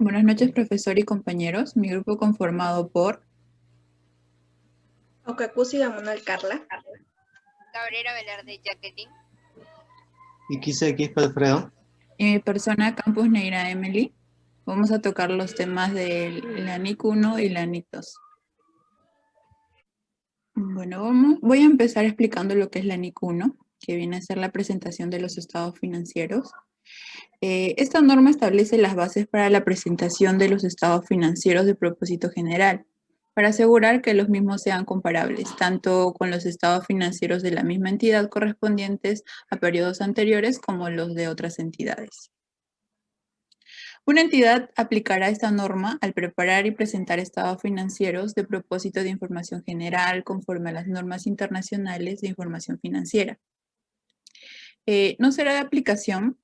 Buenas noches, profesor y compañeros. Mi grupo conformado por Okakusi Gamonal Carla. Cabrera Velarde Jacqueline. Y X Alfredo. y mi persona Campus Neira Emily. Vamos a tocar los temas de la NIC 1 y la NIC 2. Bueno, voy a empezar explicando lo que es la NIC 1, que viene a ser la presentación de los estados financieros. Esta norma establece las bases para la presentación de los estados financieros de propósito general, para asegurar que los mismos sean comparables, tanto con los estados financieros de la misma entidad correspondientes a periodos anteriores como los de otras entidades. Una entidad aplicará esta norma al preparar y presentar estados financieros de propósito de información general conforme a las normas internacionales de información financiera. No será de aplicación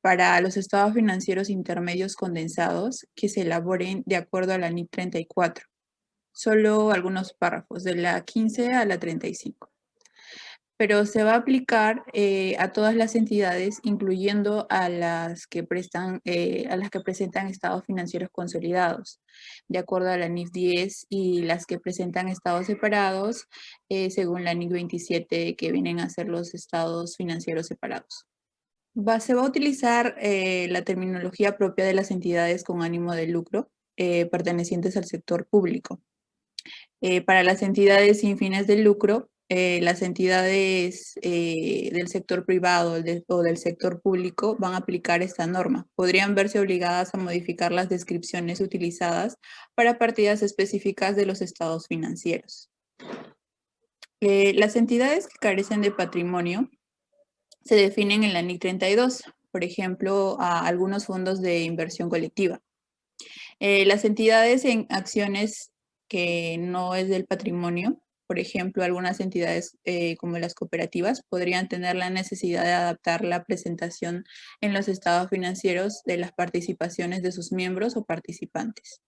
para los estados financieros intermedios condensados que se elaboren de acuerdo a la NIC 34. Solo algunos párrafos, de la 15 a la 35. Pero se va a aplicar a todas las entidades, incluyendo a las que presentan estados financieros consolidados, de acuerdo a la NIF 10, y las que presentan estados separados, según la NIF 27, que vienen a ser los estados financieros separados. Se va a utilizar la terminología propia de las entidades con ánimo de lucro, pertenecientes al sector público. Para las entidades sin fines de lucro, las entidades del sector privado o del sector público van a aplicar esta norma. Podrían verse obligadas a modificar las descripciones utilizadas para partidas específicas de los estados financieros. Las entidades que carecen de patrimonio se definen en la NIC 32, por ejemplo, a algunos fondos de inversión colectiva. Las entidades en acciones que no es del patrimonio, por ejemplo, algunas entidades como las cooperativas podrían tener la necesidad de adaptar la presentación en los estados financieros de las participaciones de sus miembros o participantes.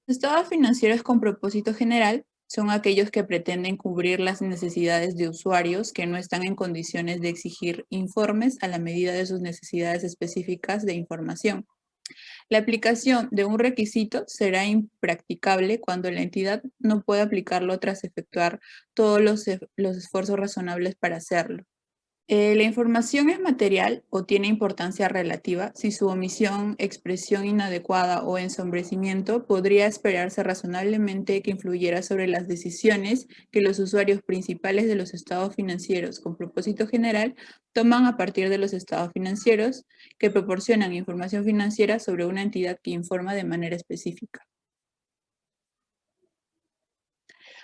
Los estados financieros con propósito general son aquellos que pretenden cubrir las necesidades de usuarios que no están en condiciones de exigir informes a la medida de sus necesidades específicas de información. La aplicación de un requisito será impracticable cuando la entidad no puede aplicarlo tras efectuar todos los esfuerzos razonables para hacerlo. La información es material o tiene importancia relativa si su omisión, expresión inadecuada o ensombrecimiento podría esperarse razonablemente que influyera sobre las decisiones que los usuarios principales de los estados financieros con propósito general toman a partir de los estados financieros que proporcionan información financiera sobre una entidad que informa de manera específica.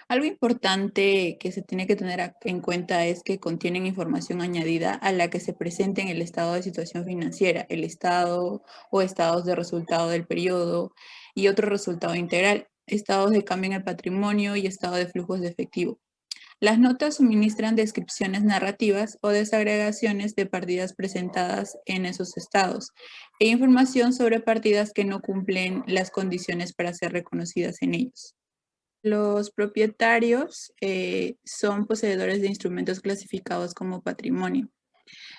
Algo importante que se tiene que tener en cuenta es que contienen información añadida a la que se presente en el estado de situación financiera, el estado o estados de resultado del periodo y otro resultado integral, estados de cambio en el patrimonio y estado de flujos de efectivo. Las notas suministran descripciones narrativas o desagregaciones de partidas presentadas en esos estados e información sobre partidas que no cumplen las condiciones para ser reconocidas en ellos. Los propietarios son poseedores de instrumentos clasificados como patrimonio.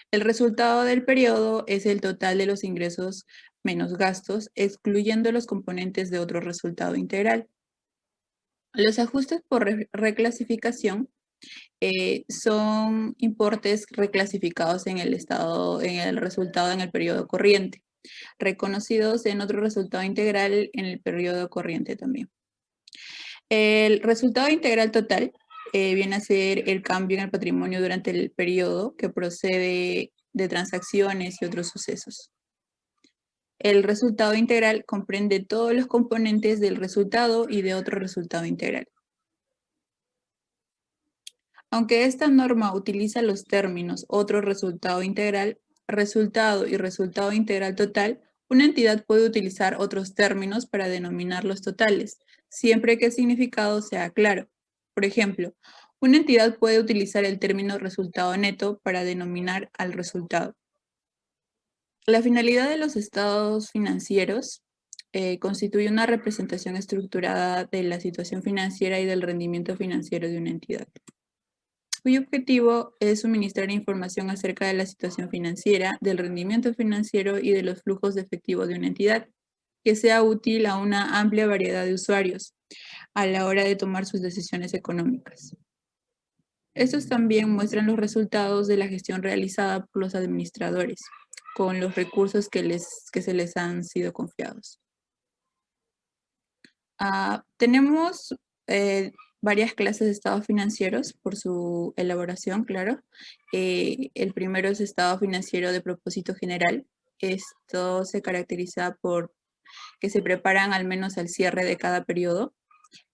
El resultado del periodo es el total de los ingresos menos gastos, excluyendo los componentes de otro resultado integral. Los ajustes por reclasificación son importes reclasificados en el resultado en el periodo corriente, reconocidos en otro resultado integral en el periodo corriente también. El resultado integral total viene a ser el cambio en el patrimonio durante el periodo que procede de transacciones y otros sucesos. El resultado integral comprende todos los componentes del resultado y de otro resultado integral. Aunque esta norma utiliza los términos otro resultado integral, resultado y resultado integral total, una entidad puede utilizar otros términos para denominar los totales, siempre que el significado sea claro. Por ejemplo, una entidad puede utilizar el término resultado neto para denominar al resultado. La finalidad de los estados financieros constituye una representación estructurada de la situación financiera y del rendimiento financiero de una entidad, cuyo objetivo es suministrar información acerca de la situación financiera, del rendimiento financiero y de los flujos de efectivo de una entidad. que sea útil a una amplia variedad de usuarios a la hora de tomar sus decisiones económicas. Estos también muestran los resultados de la gestión realizada por los administradores con los recursos que se les han sido confiados. Tenemos varias clases de estados financieros por su elaboración, claro. El primero es estado financiero de propósito general. Esto se caracteriza por que se preparan al menos al cierre de cada periodo.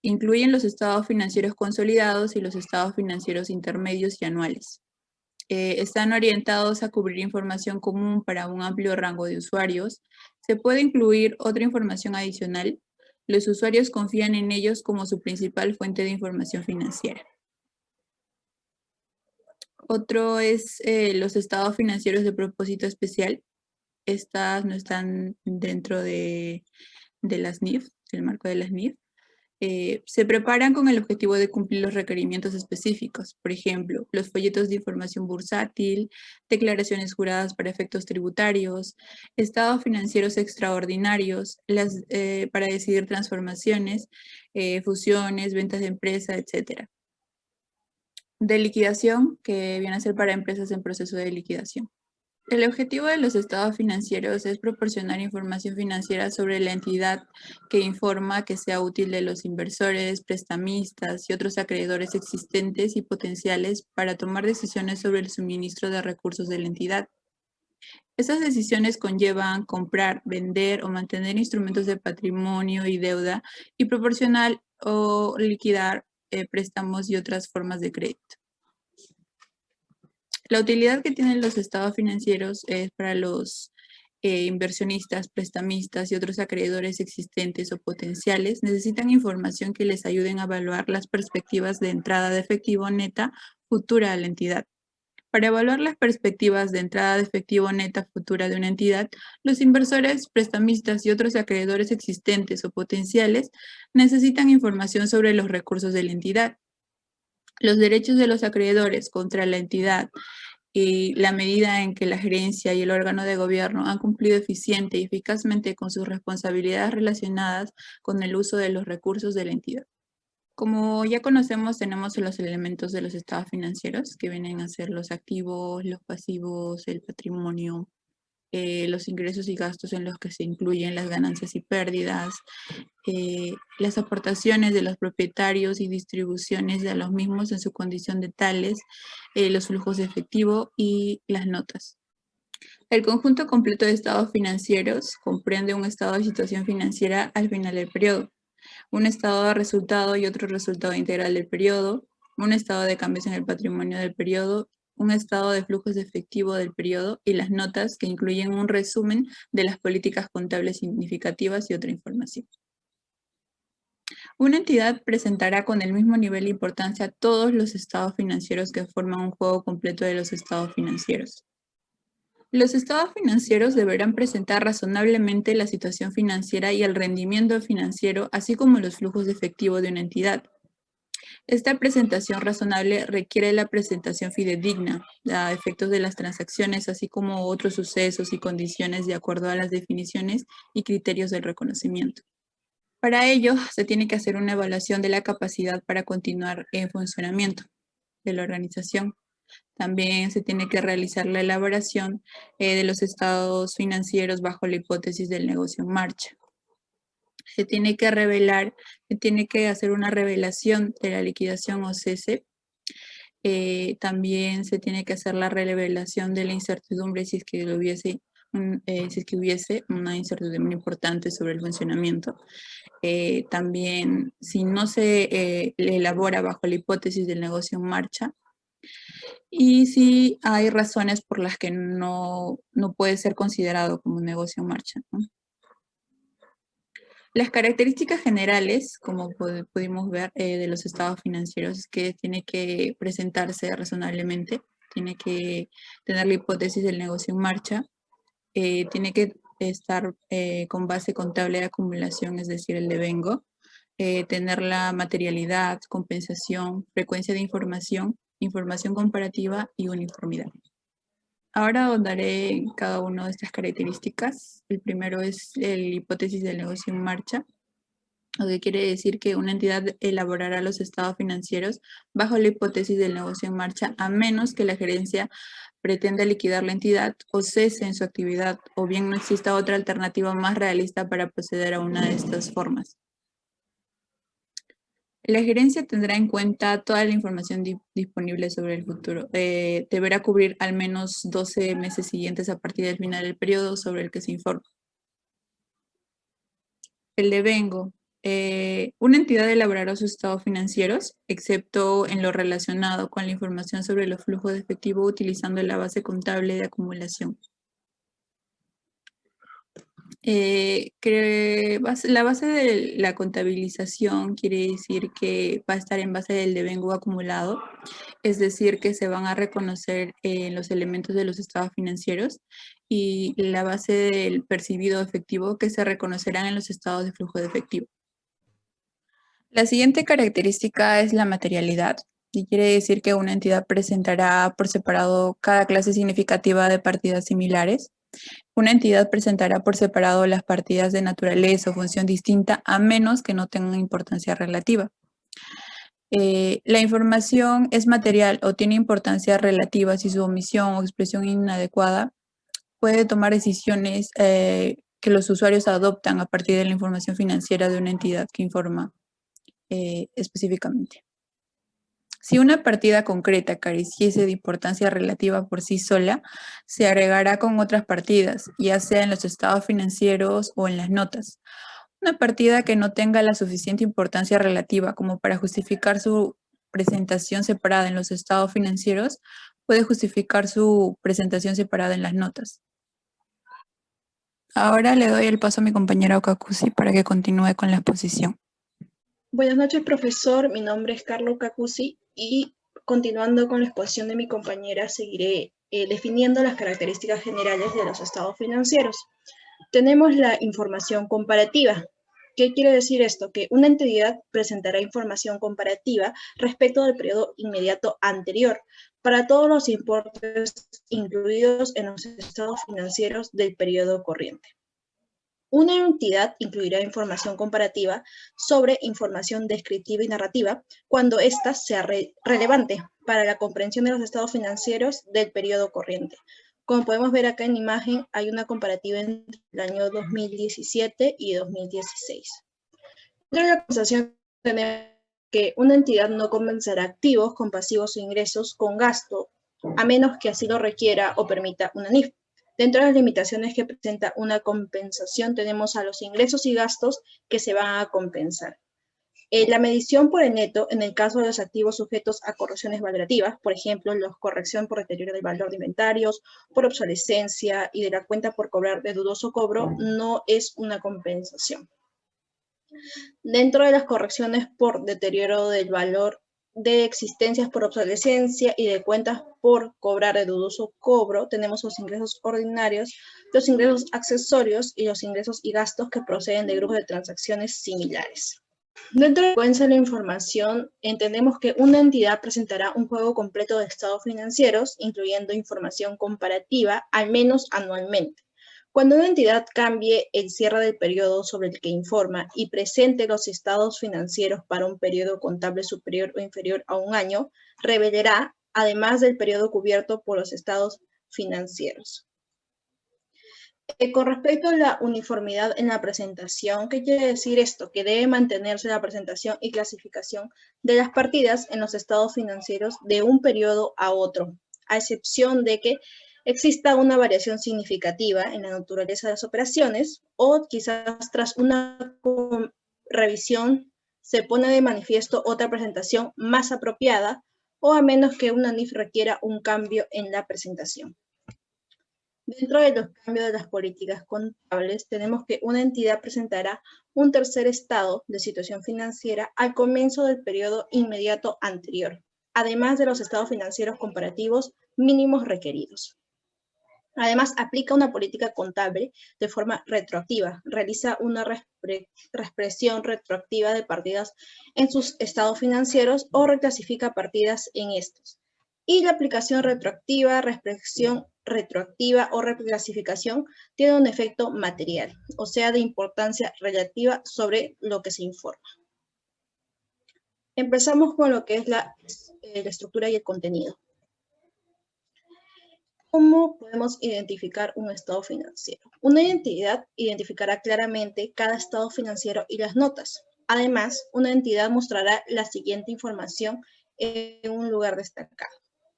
Incluyen los estados financieros consolidados y los estados financieros intermedios y anuales. Están orientados a cubrir información común para un amplio rango de usuarios. Se puede incluir otra información adicional. Los usuarios confían en ellos como su principal fuente de información financiera. Otro es los estados financieros de propósito especial. Estas no están dentro de las NIF, del marco de las NIF. Se preparan con el objetivo de cumplir los requerimientos específicos, por ejemplo, los folletos de información bursátil, declaraciones juradas para efectos tributarios, estados financieros extraordinarios, para decidir transformaciones, fusiones, ventas de empresa, etc. De liquidación, que viene a ser para empresas en proceso de liquidación. El objetivo de los estados financieros es proporcionar información financiera sobre la entidad que informa que sea útil de los inversores, prestamistas y otros acreedores existentes y potenciales para tomar decisiones sobre el suministro de recursos de la entidad. Estas decisiones conllevan comprar, vender o mantener instrumentos de patrimonio y deuda y proporcionar o liquidar préstamos y otras formas de crédito. La utilidad que tienen los estados financieros es para los inversionistas, prestamistas y otros acreedores existentes o potenciales. Necesitan información que les ayuden a evaluar las perspectivas de entrada de efectivo neta futura a la entidad. Para evaluar las perspectivas de entrada de efectivo neta futura de una entidad, los inversores, prestamistas y otros acreedores existentes o potenciales necesitan información sobre los recursos de la entidad, los derechos de los acreedores contra la entidad y la medida en que la gerencia y el órgano de gobierno han cumplido eficiente y eficazmente con sus responsabilidades relacionadas con el uso de los recursos de la entidad. Como ya conocemos, tenemos los elementos de los estados financieros, que vienen a ser los activos, los pasivos, el patrimonio, los ingresos y gastos en los que se incluyen las ganancias y pérdidas, las aportaciones de los propietarios y distribuciones de los mismos en su condición de tales, los flujos de efectivo y las notas. El conjunto completo de estados financieros comprende un estado de situación financiera al final del periodo, un estado de resultado y otro resultado integral del periodo, un estado de cambios en el patrimonio del periodo, un estado de flujos de efectivo del periodo y las notas que incluyen un resumen de las políticas contables significativas y otra información. Una entidad presentará con el mismo nivel de importancia todos los estados financieros que forman un juego completo de los estados financieros. Los estados financieros deberán presentar razonablemente la situación financiera y el rendimiento financiero, así como los flujos de efectivo de una entidad. Esta presentación razonable requiere la presentación fidedigna a efectos de las transacciones, así como otros sucesos y condiciones de acuerdo a las definiciones y criterios del reconocimiento. Para ello, se tiene que hacer una evaluación de la capacidad para continuar en funcionamiento de la organización. También se tiene que realizar la elaboración de los estados financieros bajo la hipótesis del negocio en marcha. Se tiene que hacer una revelación de la liquidación o cese. También se tiene que hacer la revelación de la incertidumbre si es que hubiese una incertidumbre importante sobre el funcionamiento. También, si no se elabora bajo la hipótesis del negocio en marcha, y si hay razones por las que no puede ser considerado como un negocio en marcha, ¿no? Las características generales, como pudimos ver, de los estados financieros es que tiene que presentarse razonablemente, tiene que tener la hipótesis del negocio en marcha, tiene que estar con base contable de acumulación, es decir, el devengo, tener la materialidad, compensación, frecuencia de información, información comparativa y uniformidad. Ahora ahondaré en cada una de estas características. El primero es la hipótesis del negocio en marcha, lo que quiere decir que una entidad elaborará los estados financieros bajo la hipótesis del negocio en marcha, a menos que la gerencia pretenda liquidar la entidad o cese en su actividad, o bien no exista otra alternativa más realista para proceder a una de estas formas. La gerencia tendrá en cuenta toda la información disponible sobre el futuro. Deberá cubrir al menos 12 meses siguientes a partir del final del periodo sobre el que se informa. El devengo. Una entidad elaborará sus estados financieros, excepto en lo relacionado con la información sobre los flujos de efectivo utilizando la base contable de acumulación. La base de la contabilización quiere decir que va a estar en base del devengo acumulado, es decir, que se van a reconocer los elementos de los estados financieros y la base del percibido efectivo que se reconocerán en los estados de flujo de efectivo. La siguiente característica es la materialidad, y quiere decir que una entidad presentará por separado cada clase significativa de partidas similares. Una entidad presentará por separado las partidas de naturaleza o función distinta a menos que no tengan importancia relativa. La información es material o tiene importancia relativa si su omisión o expresión inadecuada puede tomar decisiones que los usuarios adoptan a partir de la información financiera de una entidad que informa específicamente. Si una partida concreta careciese de importancia relativa por sí sola, se agregará con otras partidas, ya sea en los estados financieros o en las notas. Una partida que no tenga la suficiente importancia relativa como para justificar su presentación separada en los estados financieros, puede justificar su presentación separada en las notas. Ahora le doy el paso a mi compañera Okakusi para que continúe con la exposición. Buenas noches, profesor. Mi nombre es Carlos Cacusi y continuando con la exposición de mi compañera, seguiré definiendo las características generales de los estados financieros. Tenemos la información comparativa. ¿Qué quiere decir esto? Que una entidad presentará información comparativa respecto del periodo inmediato anterior para todos los importes incluidos en los estados financieros del periodo corriente. Una entidad incluirá información comparativa sobre información descriptiva y narrativa cuando ésta sea relevante para la comprensión de los estados financieros del periodo corriente. Como podemos ver acá en la imagen, hay una comparativa entre el año 2017 y 2016. Dentro de la compensación tenemos que una entidad no compensará activos con pasivos o ingresos con gasto, a menos que así lo requiera o permita una NIF. Dentro de las limitaciones que presenta una compensación tenemos a los ingresos y gastos que se van a compensar. La medición por el neto en el caso de los activos sujetos a correcciones valorativas, por ejemplo, la corrección por deterioro del valor de inventarios, por obsolescencia y de la cuenta por cobrar de dudoso cobro, no es una compensación. Dentro de las correcciones por deterioro del valor de existencias por obsolescencia y de cuentas por cobrar de dudoso cobro, tenemos los ingresos ordinarios, los ingresos accesorios y los ingresos y gastos que proceden de grupos de transacciones similares. Dentro de la secuencia de la información, entendemos que una entidad presentará un juego completo de estados financieros, incluyendo información comparativa, al menos anualmente. Cuando una entidad cambie el cierre del periodo sobre el que informa y presente los estados financieros para un periodo contable superior o inferior a un año, revelará, además del periodo cubierto por los estados financieros. Con respecto a la uniformidad en la presentación, ¿qué quiere decir esto? Que debe mantenerse la presentación y clasificación de las partidas en los estados financieros de un periodo a otro, a excepción de que exista una variación significativa en la naturaleza de las operaciones o quizás tras una revisión se pone de manifiesto otra presentación más apropiada o a menos que una NIF requiera un cambio en la presentación. Dentro de los cambios de las políticas contables, tenemos que una entidad presentará un tercer estado de situación financiera al comienzo del periodo inmediato anterior, además de los estados financieros comparativos mínimos requeridos. Además, aplica una política contable de forma retroactiva, realiza una reexpresión retroactiva de partidas en sus estados financieros o reclasifica partidas en estos. Y la aplicación retroactiva, reexpresión retroactiva o reclasificación tiene un efecto material, o sea, de importancia relativa sobre lo que se informa. Empezamos con lo que es la estructura y el contenido. ¿Cómo podemos identificar un estado financiero? Una entidad identificará claramente cada estado financiero y las notas. Además, una entidad mostrará la siguiente información en un lugar destacado.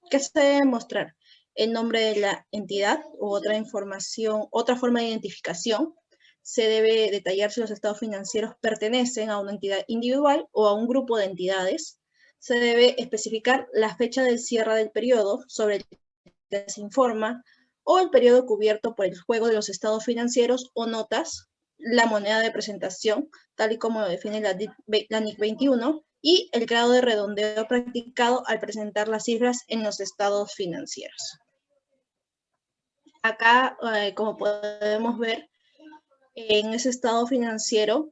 ¿Qué se debe mostrar? El nombre de la entidad u otra información, otra forma de identificación. Se debe detallar si los estados financieros pertenecen a una entidad individual o a un grupo de entidades. Se debe especificar la fecha del cierre del periodo sobre el que se informa, o el periodo cubierto por el juego de los estados financieros o notas, la moneda de presentación, tal y como lo define la NIC 21, y el grado de redondeo practicado al presentar las cifras en los estados financieros. Acá, como podemos ver, en ese estado financiero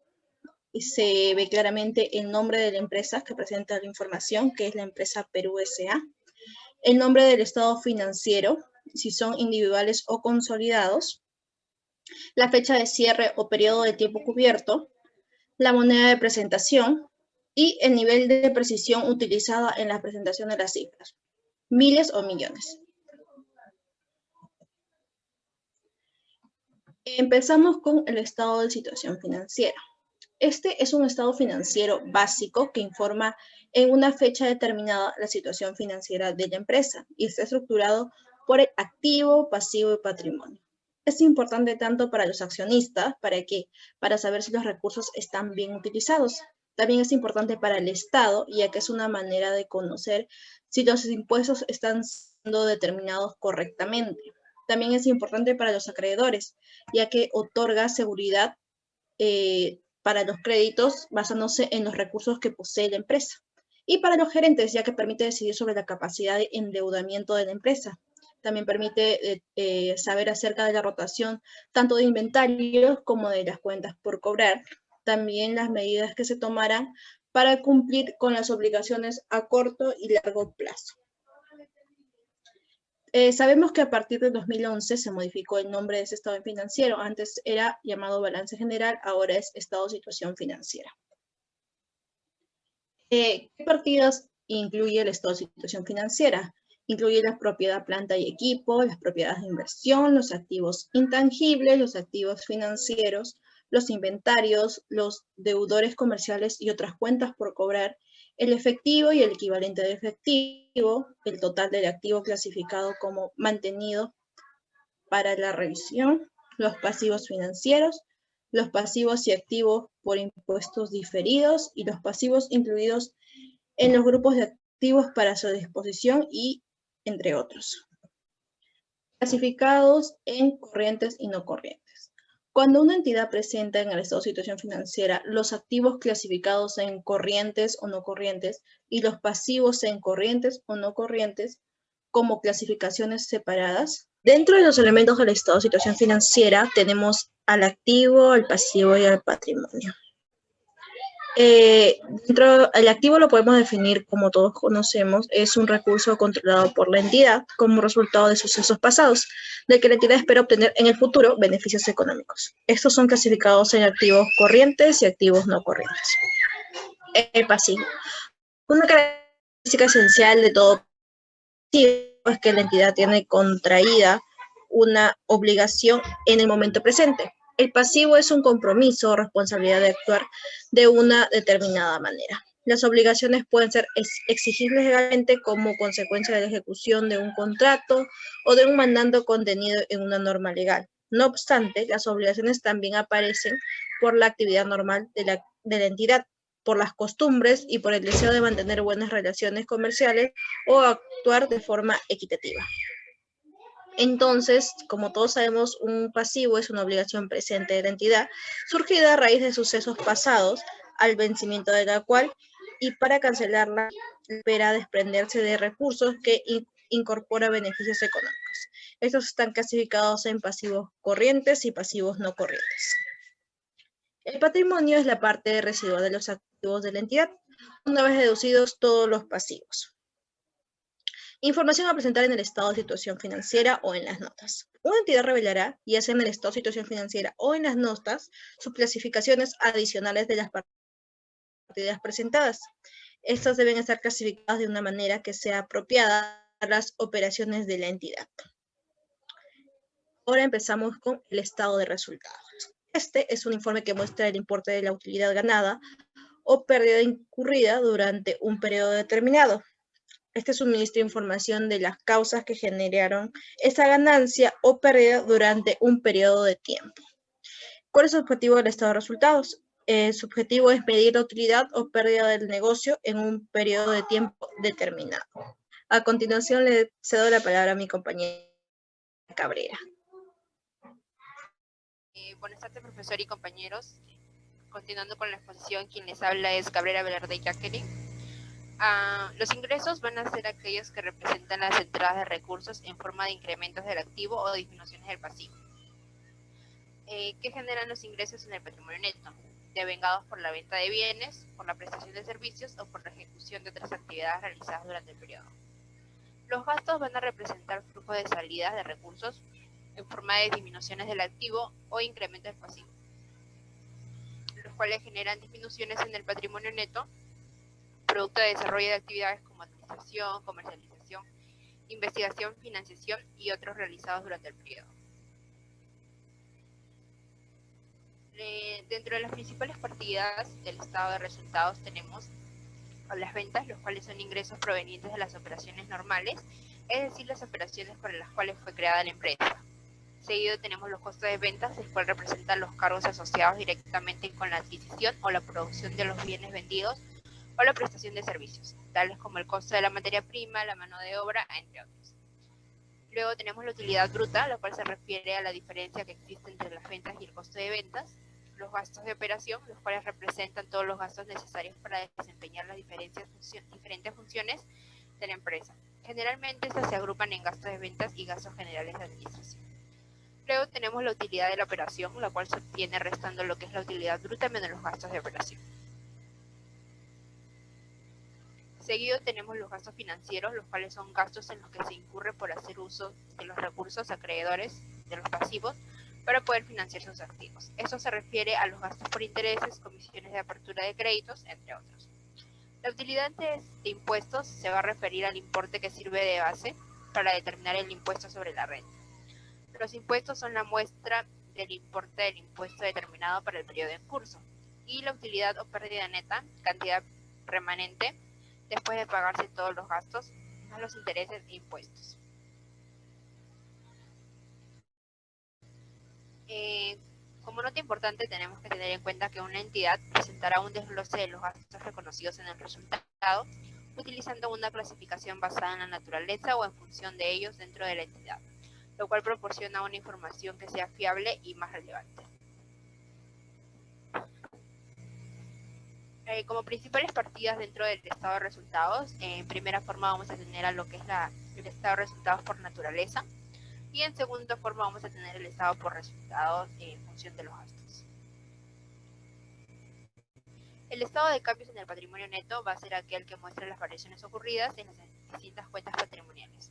se ve claramente el nombre de la empresa que presenta la información, que es la empresa Perú S.A., el nombre del estado financiero, si son individuales o consolidados, la fecha de cierre o periodo de tiempo cubierto, la moneda de presentación y el nivel de precisión utilizada en la presentación de las cifras, miles o millones. Empezamos con el estado de situación financiera. Este es un estado financiero básico que informa en una fecha determinada la situación financiera de la empresa y está estructurado por el activo, pasivo y patrimonio. Es importante tanto para los accionistas, para saber si los recursos están bien utilizados. También es importante para el Estado, ya que es una manera de conocer si los impuestos están siendo determinados correctamente. También es importante para los acreedores, ya que otorga seguridad para los créditos basándose en los recursos que posee la empresa. Y para los gerentes, ya que permite decidir sobre la capacidad de endeudamiento de la empresa. También permite saber acerca de la rotación tanto de inventarios como de las cuentas por cobrar. También las medidas que se tomarán para cumplir con las obligaciones a corto y largo plazo. Sabemos que a partir de 2011 se modificó el nombre de ese estado financiero. Antes era llamado balance general, ahora es estado de situación financiera. ¿Qué partidas incluye el estado de situación financiera? Incluye la propiedad, planta y equipo, las propiedades de inversión, los activos intangibles, los activos financieros, los inventarios, los deudores comerciales y otras cuentas por cobrar, el efectivo y el equivalente de efectivo, el total del activo clasificado como mantenido para la revisión, los pasivos financieros, los pasivos y activos por impuestos diferidos y los pasivos incluidos en los grupos de activos para su disposición y entre otros. Clasificados en corrientes y no corrientes. Cuando una entidad presenta en el estado de situación financiera los activos clasificados en corrientes o no corrientes y los pasivos en corrientes o no corrientes como clasificaciones separadas, dentro de los elementos del estado de situación financiera tenemos al activo, al pasivo y al patrimonio. El activo lo podemos definir, como todos conocemos, es un recurso controlado por la entidad como resultado de sucesos pasados, de que la entidad espera obtener en el futuro beneficios económicos. Estos son clasificados en activos corrientes y activos no corrientes. El pasivo. Una característica esencial de todo pasivo es que la entidad tiene contraída una obligación en el momento presente. El pasivo es un compromiso o responsabilidad de actuar de una determinada manera. Las obligaciones pueden ser exigibles legalmente como consecuencia de la ejecución de un contrato o de un mandato contenido en una norma legal. No obstante, las obligaciones también aparecen por la actividad normal de la entidad, por las costumbres y por el deseo de mantener buenas relaciones comerciales o actuar de forma equitativa. Entonces, como todos sabemos, un pasivo es una obligación presente de la entidad, surgida a raíz de sucesos pasados, al vencimiento de la cual, y para cancelarla, espera desprenderse de recursos que incorpora beneficios económicos. Estos están clasificados en pasivos corrientes y pasivos no corrientes. El patrimonio es la parte residual de los activos de la entidad, una vez deducidos todos los pasivos. Información a presentar en el estado de situación financiera o en las notas. Una entidad revelará, ya sea en el estado de situación financiera o en las notas, sus clasificaciones adicionales de las partidas presentadas. Estas deben estar clasificadas de una manera que sea apropiada a las operaciones de la entidad. Ahora empezamos con el estado de resultados. Este es un informe que muestra el importe de la utilidad ganada o pérdida incurrida durante un periodo determinado. Este suministra información de las causas que generaron esa ganancia o pérdida durante un periodo de tiempo. ¿Cuál es el objetivo del estado de resultados? Su objetivo es medir la utilidad o pérdida del negocio en un periodo de tiempo determinado. A continuación le cedo la palabra a mi compañera Cabrera. Buenas tardes, profesor y compañeros. Continuando con la exposición, quien les habla es Cabrera Velarde Jacqueline. Los ingresos van a ser aquellos que representan las entradas de recursos en forma de incrementos del activo o disminuciones del pasivo. ¿Qué generan los ingresos en el patrimonio neto? Devengados por la venta de bienes, por la prestación de servicios o por la ejecución de otras actividades realizadas durante el periodo. Los gastos van a representar flujo de salidas de recursos en forma de disminuciones del activo o incrementos del pasivo, los cuales generan disminuciones en el patrimonio neto, producto de desarrollo de actividades como administración, comercialización, investigación, financiación y otros realizados durante el periodo. Dentro de las principales partidas del estado de resultados tenemos a las ventas, los cuales son ingresos provenientes de las operaciones normales, es decir, las operaciones para las cuales fue creada la empresa. Seguido tenemos los costos de ventas, el cual representan los cargos asociados directamente con la adquisición o la producción de los bienes vendidos o la prestación de servicios, tales como el costo de la materia prima, la mano de obra, entre otros. Luego tenemos la utilidad bruta, la cual se refiere a la diferencia que existe entre las ventas y el costo de ventas. Los gastos de operación, los cuales representan todos los gastos necesarios para desempeñar las diferentes funciones de la empresa. Generalmente estas se agrupan en gastos de ventas y gastos generales de administración. Luego tenemos la utilidad de la operación, la cual se obtiene restando lo que es la utilidad bruta menos los gastos de operación. Seguido tenemos los gastos financieros, los cuales son gastos en los que se incurre por hacer uso de los recursos acreedores de los pasivos para poder financiar sus activos. Esto se refiere a los gastos por intereses, comisiones de apertura de créditos, entre otros. La utilidad de impuestos se va a referir al importe que sirve de base para determinar el impuesto sobre la renta. Los impuestos son la muestra del importe del impuesto determinado para el periodo en curso. Y la utilidad o pérdida neta, cantidad remanente, después de pagarse todos los gastos, más los intereses e impuestos. Como nota importante, tenemos que tener en cuenta que una entidad presentará un desglose de los gastos reconocidos en el resultado, utilizando una clasificación basada en la naturaleza o en función de ellos dentro de la entidad, lo cual proporciona una información que sea fiable y más relevante. Como principales partidas dentro del estado de resultados, en primera forma vamos a tener a lo que es el estado de resultados por naturaleza, y en segunda forma vamos a tener el estado por resultados en función de los gastos. El estado de cambios en el patrimonio neto va a ser aquel que muestra las variaciones ocurridas en las distintas cuentas patrimoniales,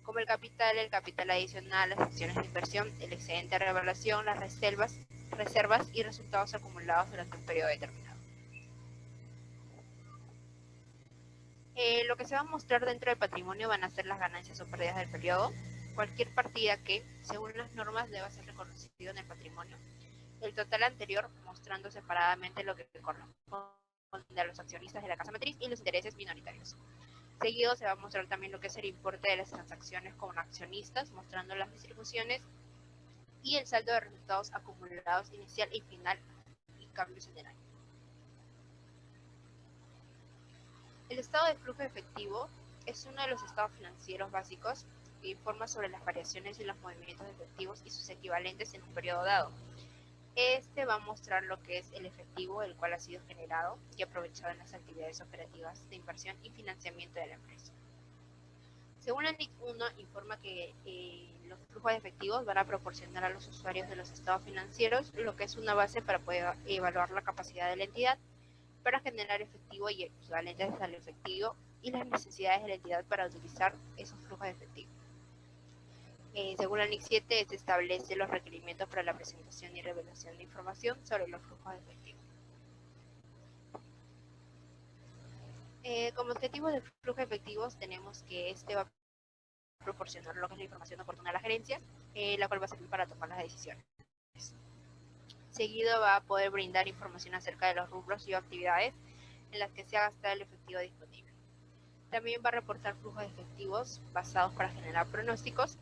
como el capital adicional, las acciones de inversión, el excedente de revaluación, las reservas y resultados acumulados durante un periodo determinado. Lo que se va a mostrar dentro del patrimonio van a ser las ganancias o pérdidas del periodo, cualquier partida que, según las normas, deba ser reconocido en el patrimonio, el total anterior mostrando separadamente lo que corresponde a los accionistas de la casa matriz y los intereses minoritarios. Seguido se va a mostrar también lo que es el importe de las transacciones con accionistas, mostrando las distribuciones y el saldo de resultados acumulados inicial y final y cambios en el año. El estado de flujo efectivo es uno de los estados financieros básicos que informa sobre las variaciones y los movimientos de efectivos y sus equivalentes en un periodo dado. Este va a mostrar lo que es el efectivo, el cual ha sido generado y aprovechado en las actividades operativas de inversión y financiamiento de la empresa. Según la NIC 1, informa que los flujos de efectivos van a proporcionar a los usuarios de los estados financieros lo que es una base para poder evaluar la capacidad de la entidad para generar efectivo y equivalentes al efectivo y las necesidades de la entidad para utilizar esos flujos de efectivo. Según la NIC 7, se establece los requerimientos para la presentación y revelación de información sobre los flujos de efectivo. Como objetivo del flujo de efectivos tenemos que este va a proporcionar lo que es la información oportuna a la gerencia, la cual va a servir para tomar las decisiones. Seguido va a poder brindar información acerca de los rubros y actividades en las que se ha gastado el efectivo disponible. También va a reportar flujos de efectivos basados para generar pronósticos.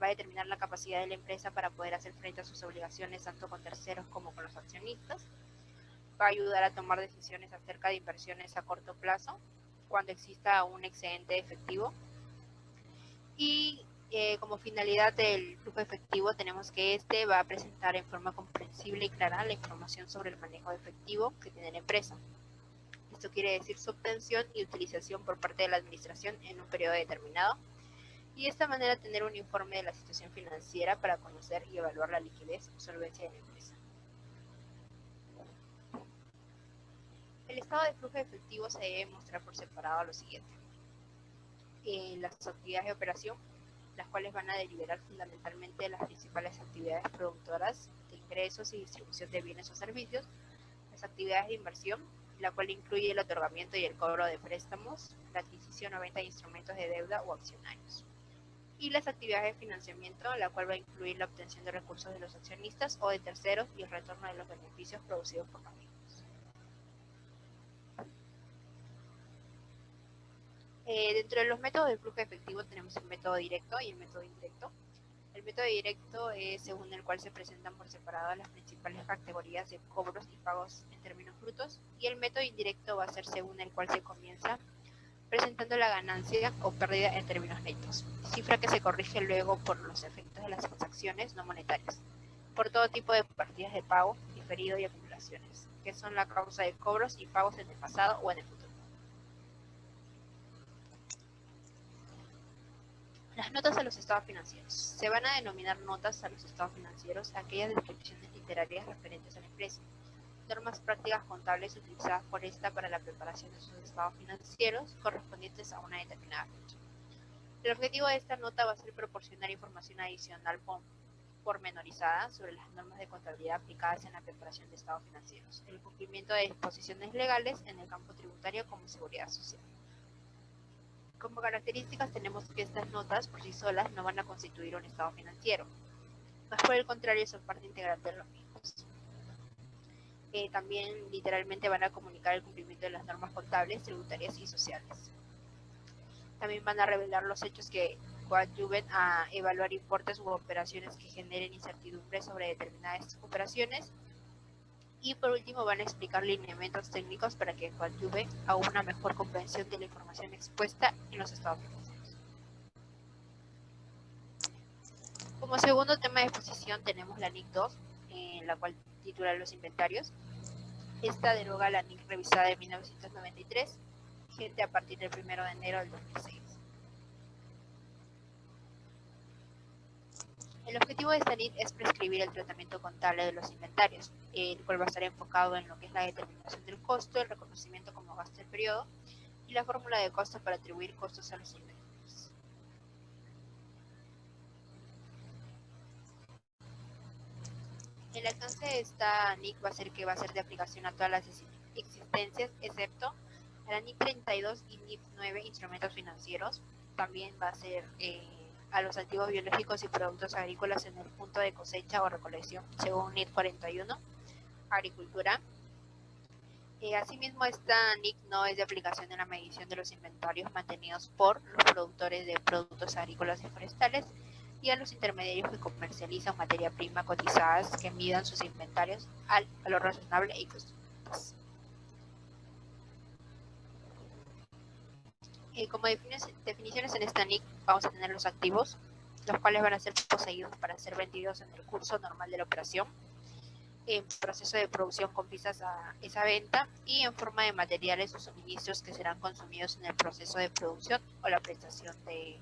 Va a determinar la capacidad de la empresa para poder hacer frente a sus obligaciones tanto con terceros como con los accionistas. Va a ayudar a tomar decisiones acerca de inversiones a corto plazo cuando exista un excedente de efectivo. Y como finalidad del flujo efectivo tenemos que este va a presentar en forma comprensible y clara la información sobre el manejo de efectivo que tiene la empresa. Esto quiere decir su obtención y utilización por parte de la administración en un periodo determinado, y de esta manera tener un informe de la situación financiera para conocer y evaluar la liquidez o solvencia de la empresa. El estado de flujo de efectivo se debe mostrar por separado a lo siguiente. Las actividades de operación, las cuales van a derivar fundamentalmente de las principales actividades productoras de ingresos y distribución de bienes o servicios. Las actividades de inversión, la cual incluye el otorgamiento y el cobro de préstamos, la adquisición o venta de instrumentos de deuda o accionarios. Y las actividades de financiamiento, la cual va a incluir la obtención de recursos de los accionistas o de terceros y el retorno de los beneficios producidos por los mismos. Dentro de los métodos de flujo efectivo tenemos el método directo y el método indirecto. El método directo es según el cual se presentan por separado las principales categorías de cobros y pagos en términos brutos, y el método indirecto va a ser según el cual se comienza presentando la ganancia o pérdida en términos netos, cifra que se corrige luego por los efectos de las transacciones no monetarias, por todo tipo de partidas de pago, diferido y acumulaciones, que son la causa de cobros y pagos en el pasado o en el futuro. Las notas a los estados financieros. Se van a denominar notas a los estados financieros aquellas descripciones literarias referentes a la empresa, normas prácticas contables utilizadas por esta para la preparación de sus estados financieros correspondientes a una determinada fecha. El objetivo de esta nota va a ser proporcionar información adicional pormenorizada sobre las normas de contabilidad aplicadas en la preparación de estados financieros, el cumplimiento de disposiciones legales en el campo tributario como seguridad social. Como características tenemos que estas notas por sí solas no van a constituir un estado financiero, más por el contrario son parte integral de los mismos. También literalmente van a comunicar el cumplimiento de las normas contables, tributarias y sociales. También van a revelar los hechos que coadyuven a evaluar importes u operaciones que generen incertidumbre sobre determinadas operaciones. Y por último van a explicar lineamientos técnicos para que coadyuve a una mejor comprensión de la información expuesta en los estados financieros. Como segundo tema de exposición tenemos la NIC 2, la cual titula los inventarios. Esta deroga la NIC revisada de 1993, vigente a partir del 1 de enero del 2006. El objetivo de esta NIC es prescribir el tratamiento contable de los inventarios, el cual va a estar enfocado en lo que es la determinación del costo, el reconocimiento como gasto del periodo y la fórmula de costos para atribuir costos a los inventarios. El alcance de esta NIC va a ser que va a ser de aplicación a todas las existencias, excepto a la NIC 32 y NIC 9 instrumentos financieros. También va a ser a los activos biológicos y productos agrícolas en el punto de cosecha o recolección, según NIC 41, agricultura. Asimismo, esta NIC no es de aplicación en la medición de los inventarios mantenidos por los productores de productos agrícolas y forestales y a los intermediarios que comercializan materia prima cotizadas que midan sus inventarios al valor razonable y justas. Como definiciones en esta NIC vamos a tener los activos, los cuales van a ser poseídos para ser vendidos en el curso normal de la operación, en proceso de producción con vistas a esa venta y en forma de materiales o suministros que serán consumidos en el proceso de producción o la prestación de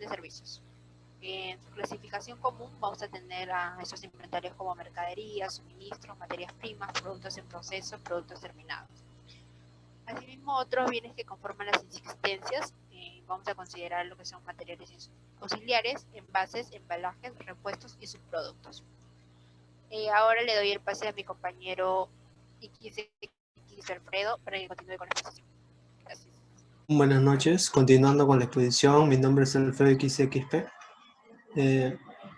servicios. En su clasificación común vamos a tener a estos inventarios como mercaderías, suministros, materias primas, productos en proceso, productos terminados. Asimismo, otros bienes que conforman las existencias, vamos a considerar lo que son materiales auxiliares, envases, embalajes, repuestos y subproductos. Ahora le doy el pase a mi compañero X Alfredo para que continúe con la exposición. Gracias. Buenas noches, continuando con la exposición, mi nombre es Alfredo XXP.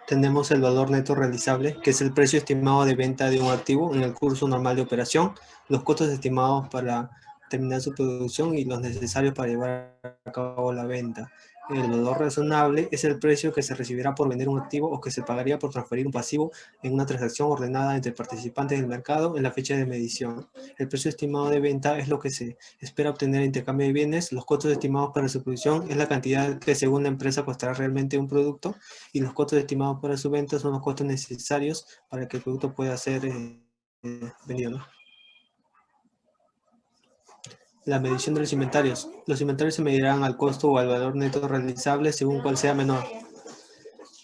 Tenemos el valor neto realizable, que es el precio estimado de venta de un activo en el curso normal de operación, los costos estimados para terminar su producción y los necesarios para llevar a cabo la venta. El valor razonable es el precio que se recibirá por vender un activo o que se pagaría por transferir un pasivo en una transacción ordenada entre participantes del mercado en la fecha de medición. El precio estimado de venta es lo que se espera obtener a intercambio de bienes. Los costos estimados para su producción es la cantidad que según la empresa costará realmente un producto, y los costos estimados para su venta son los costos necesarios para que el producto pueda ser vendido, ¿no? La medición de los inventarios. Los inventarios se medirán al costo o al valor neto realizable según cuál sea menor.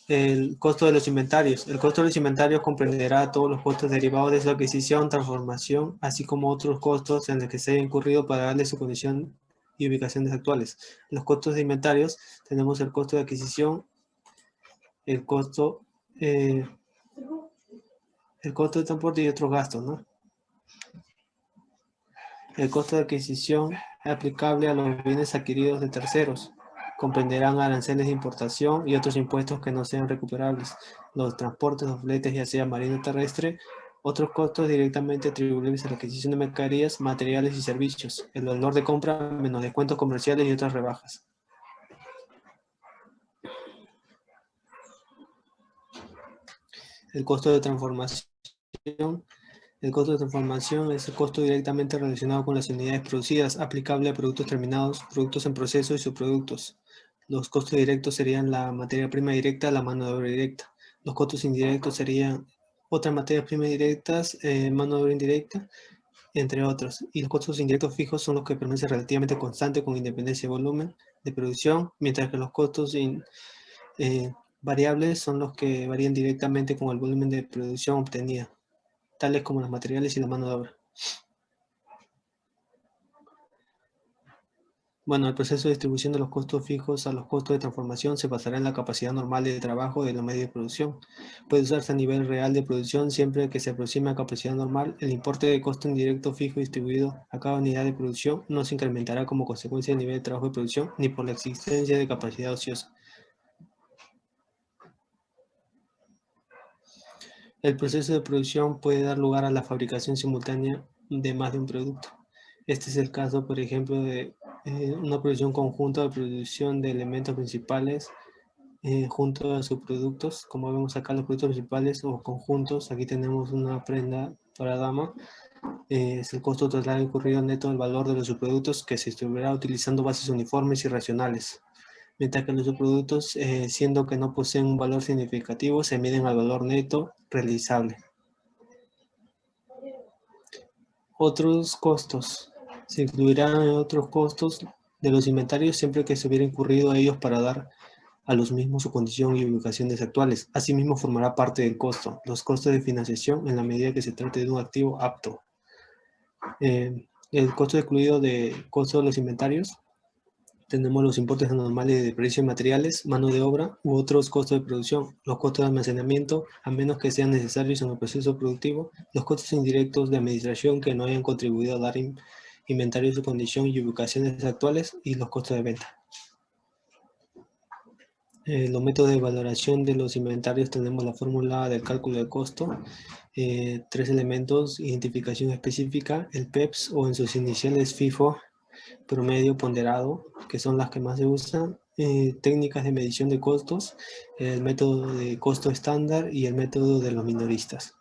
El costo de los inventarios. El costo de los inventarios comprenderá todos los costos derivados de su adquisición, transformación, así como otros costos en los que se haya incurrido para darle su condición y ubicaciones actuales. Los costos de inventarios, tenemos el costo de adquisición, el costo de transporte y otros gastos, ¿no? El costo de adquisición es aplicable a los bienes adquiridos de terceros. Comprenderán aranceles de importación y otros impuestos que no sean recuperables, los transportes o fletes, ya sea marino o terrestre, otros costos directamente atribuibles a la adquisición de mercaderías, materiales y servicios, el valor de compra menos descuentos comerciales y otras rebajas. El costo de transformación. El costo de transformación es el costo directamente relacionado con las unidades producidas, aplicable a productos terminados, productos en proceso y subproductos. Los costos directos serían la materia prima directa, la mano de obra directa. Los costos indirectos serían otras materias primas directas, mano de obra indirecta, entre otros. Y los costos indirectos fijos son los que permanecen relativamente constantes con independencia de volumen de producción, mientras que los costos variables son los que varían directamente con el volumen de producción obtenida, tales como los materiales y la mano de obra. Bueno, el proceso de distribución de los costos fijos a los costos de transformación se basará en la capacidad normal de trabajo de los medios de producción. Puede usarse a nivel real de producción siempre que se aproxime a capacidad normal. El importe de costo indirecto fijo distribuido a cada unidad de producción no se incrementará como consecuencia del nivel de trabajo de producción ni por la existencia de capacidad ociosa. El proceso de producción puede dar lugar a la fabricación simultánea de más de un producto. Este es el caso, por ejemplo, de una producción conjunta de producción de elementos principales junto a subproductos. Como vemos acá, los productos principales o conjuntos, aquí tenemos una prenda para dama. Es el costo total incurrido neto del valor de los subproductos que se distribuirá utilizando bases uniformes y racionales. Mientras que los subproductos, siendo que no poseen un valor significativo, se miden al valor neto realizable. Otros costos. Se incluirán otros costos de los inventarios siempre que se hubiera incurrido a ellos para dar a los mismos su condición y ubicaciones actuales. Asimismo, formará parte del costo. Los costos de financiación en la medida que se trate de un activo apto. El costo excluido de costo de los inventarios. Tenemos los importes anuales de precios de materiales, mano de obra u otros costos de producción, los costos de almacenamiento, a menos que sean necesarios en el proceso productivo, los costos indirectos de administración que no hayan contribuido a dar inventario de su condición y ubicaciones actuales, y los costos de venta. Los métodos de valoración de los inventarios, tenemos la fórmula del cálculo de costo, 3 elementos: identificación específica, el PEPS o en sus iniciales FIFO, promedio ponderado, que son las que más se usan, técnicas de medición de costos, el método de costo estándar y el método de los minoristas.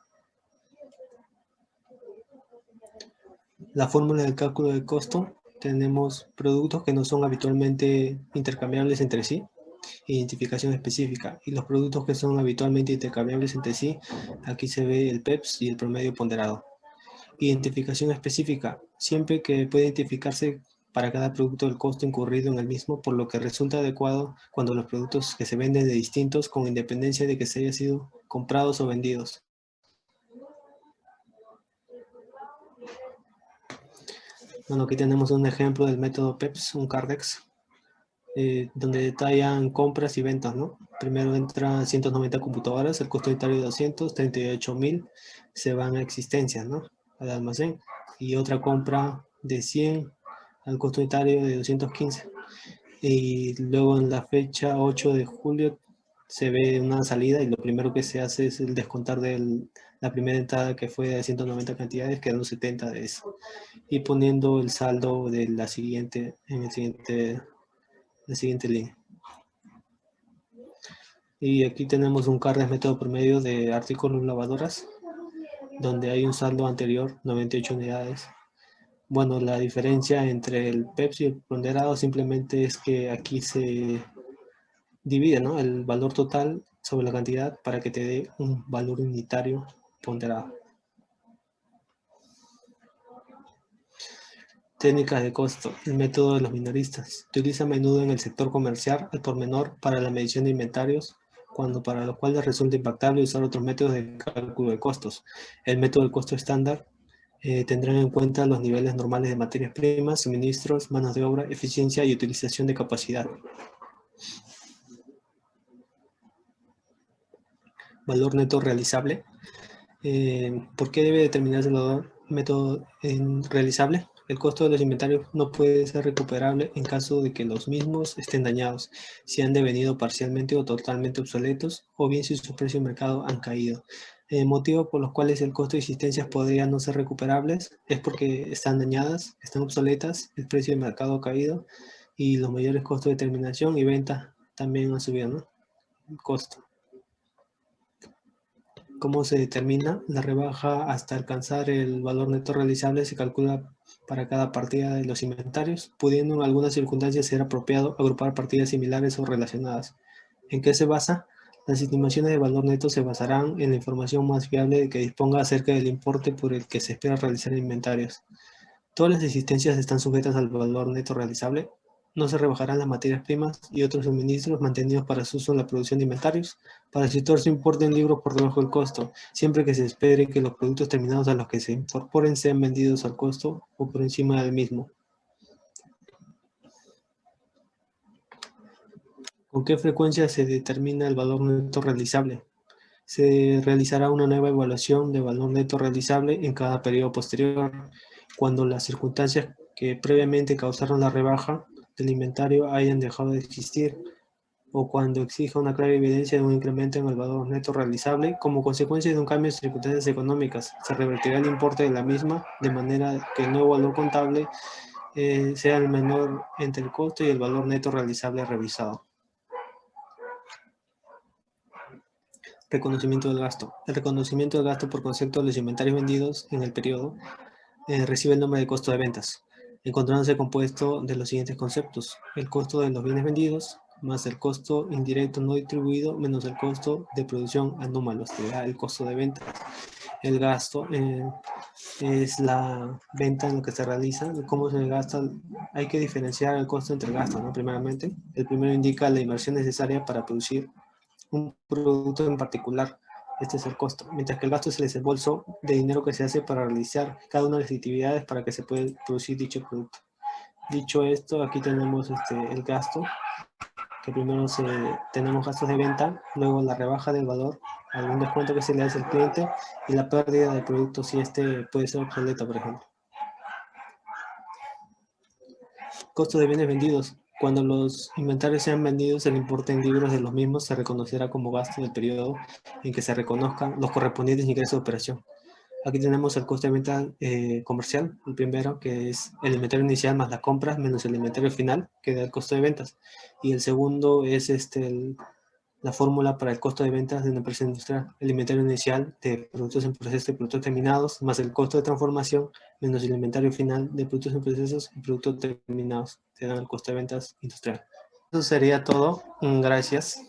La fórmula del cálculo de costo, tenemos productos que no son habitualmente intercambiables entre sí, identificación específica, y los productos que son habitualmente intercambiables entre sí, aquí se ve el PEPS y el promedio ponderado. Identificación específica, siempre que puede identificarse para cada producto el costo incurrido en el mismo, por lo que resulta adecuado cuando los productos que se venden de distintos, con independencia de que se haya sido comprados o vendidos. Bueno, aquí tenemos un ejemplo del método PEPS, un CARDEX, donde detallan compras y ventas, ¿no? Primero entran 190 computadoras, el costo unitario de 238.000 se van a existencias, ¿no? Al almacén. Y otra compra de 100 al costo unitario de 215. Y luego en la fecha 8 de julio se ve una salida y lo primero que se hace es el descontar de la primera entrada que fue de 190 cantidades, quedando 70 de eso. Y poniendo el saldo de la siguiente, la siguiente línea. Y aquí tenemos un CARDEX método promedio de artículos lavadoras, donde hay un saldo anterior, 98 unidades. Bueno, la diferencia entre el PEPS y el ponderado simplemente es que aquí se divide, ¿no?, el valor total sobre la cantidad para que te dé un valor unitario ponderado. Técnicas de costo. El método de los minoristas. Se utiliza a menudo en el sector comercial al por menor para la medición de inventarios, cuando para lo cual les resulta impactable usar otros métodos de cálculo de costos. El método del costo estándar tendrán en cuenta los niveles normales de materias primas, suministros, manos de obra, eficiencia y utilización de capacidad. Valor neto realizable. ¿Por qué debe determinarse el método realizable? El costo de los inventarios no puede ser recuperable en caso de que los mismos estén dañados, si han devenido parcialmente o totalmente obsoletos, o bien si sus precios de mercado han caído. El motivo por los cuales el costo de existencias podría no ser recuperables es porque están dañadas, están obsoletas, el precio de mercado ha caído y los mayores costos de terminación y venta también han subido, ¿no? El costo. ¿Cómo se determina? La rebaja hasta alcanzar el valor neto realizable se calcula para cada partida de los inventarios, pudiendo en algunas circunstancias ser apropiado agrupar partidas similares o relacionadas. ¿En qué se basa? Las estimaciones de valor neto se basarán en la información más fiable que disponga acerca del importe por el que se espera realizar inventarios. Todas las existencias están sujetas al valor neto realizable. No se rebajarán las materias primas y otros suministros mantenidos para su uso en la producción de inventarios. Para situar su importe en libros por debajo del costo, siempre que se espere que los productos terminados a los que se incorporen sean vendidos al costo o por encima del mismo. ¿Con qué frecuencia se determina el valor neto realizable? Se realizará una nueva evaluación de valor neto realizable en cada periodo posterior, cuando las circunstancias que previamente causaron la rebaja del inventario hayan dejado de existir, o cuando exija una clara evidencia de un incremento en el valor neto realizable como consecuencia de un cambio de circunstancias económicas. Se revertirá el importe de la misma de manera que el nuevo valor contable sea el menor entre el costo y el valor neto realizable revisado. Reconocimiento del gasto. El reconocimiento del gasto por concepto de los inventarios vendidos en el periodo recibe el nombre de costo de ventas, encontrándose compuesto de los siguientes conceptos: el costo de los bienes vendidos, más el costo indirecto no distribuido, menos el costo de producción anómalo, este da el costo de ventas. El gasto es la venta en lo que se realiza. ¿Cómo se gasta? Hay que diferenciar el costo entre gastos, ¿no? Primeramente, el primero indica la inversión necesaria para producir un producto en particular. Este es el costo, mientras que el gasto es el desembolso de dinero que se hace para realizar cada una de las actividades para que se pueda producir dicho producto. Dicho esto, aquí tenemos el gasto, que primero tenemos gastos de venta, luego la rebaja del valor, algún descuento que se le hace al cliente y la pérdida del producto si puede ser obsoleto, por ejemplo. Costo de bienes vendidos. Cuando los inventarios sean vendidos, el importe en libros de los mismos se reconocerá como gasto del periodo en que se reconozcan los correspondientes ingresos de operación. Aquí tenemos el costo de venta comercial, el primero, que es el inventario inicial más las compras menos el inventario final, que da el costo de ventas. Y el segundo es la fórmula para el costo de ventas de una empresa industrial. El inventario inicial de productos en proceso y productos terminados, más el costo de transformación, menos el inventario final de productos en procesos y productos terminados, te dan el costo de ventas industrial. Eso sería todo. Gracias.